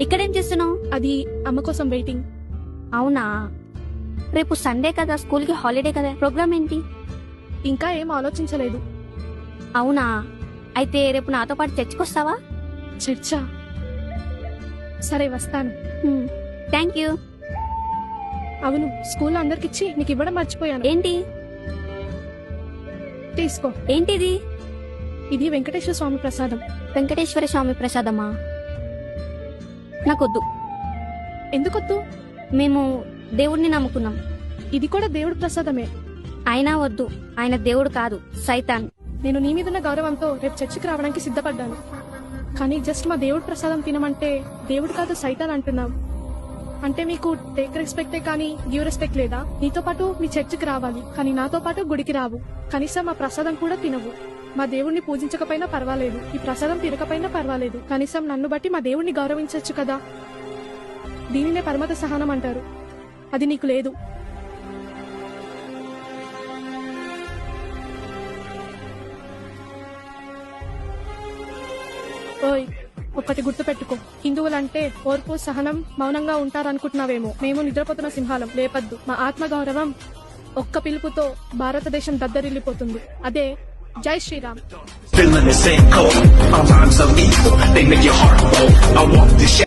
ఇక్కడేం చేస్తున్నావు? అది అమ్మ కోసం వెయిటింగ్. అవునా, రేపు సండే కదా, స్కూల్ కి హాలిడే కదా, ప్రోగ్రామ్ ఏంటి? ఇంకా ఏం ఆలోచించలేదు. అవునా, అయితే రేపు నాతో పాటు చర్చికొస్తావా? చర్చా? సరే వస్తాను. Thank you. అవును, స్కూల్లో అందరికిచ్చి నీకు ఇవ్వడం మర్చిపోయాను. ఏంటి? తీసుకో. ఏంటిది? ఇది వెంకటేశ్వర స్వామి ప్రసాదం. వెంకటేశ్వర స్వామి ప్రసాదమా? నాకొద్దు. ఎందుకొద్దు? మేము దేవుడిని నమ్ముకున్నాం. ఇది కూడా దేవుడి ప్రసాదమే. అయినా వద్దు, ఆయన దేవుడు కాదు, సైతాన్. నేను నీ మీదున్న గౌరవంతో రేపు చర్చికి రావడానికి సిద్ధపడ్డాను. కానీ జస్ట్ మా దేవుడి ప్రసాదం తినమంటే దేవుడు కాదు సైతాన్ అంటున్నావు. అంటే మీకు టేక్ రెస్పెక్టే కానీ గివ్ రెస్పెక్ట్ లేదా? నీతో పాటు మీ చర్చికి రావాలి, కానీ నాతో పాటు గుడికి రావు. కనీసం మా ప్రసాదం కూడా తినవు. మా దేవుణ్ణి పూజించకపోయినా పర్వాలేదు, ఈ ప్రసాదం తినకపోయినా పర్వాలేదు, కనీసం నన్ను బట్టి మా దేవుణ్ణి గౌరవించవచ్చు కదా. దీనినే పరమత సహనం అంటారు. అది నీకు లేదు. ఓయ్, ఒక్కటి గుర్తుపెట్టుకో, హిందువులంటే ఓర్పు, సహనం, మౌనంగా ఉంటారనుకుంటున్నావేమో. మేము నిద్రపోతున్న సింహాలం, లేపద్దు. మా ఆత్మగౌరవం ఒక్క పిలుపుతో భారతదేశం దద్దరిల్లిపోతుంది. అదే జై Sriram. Feeling the same cold. My rhymes are lethal. They make your heart roll. I walk this shit.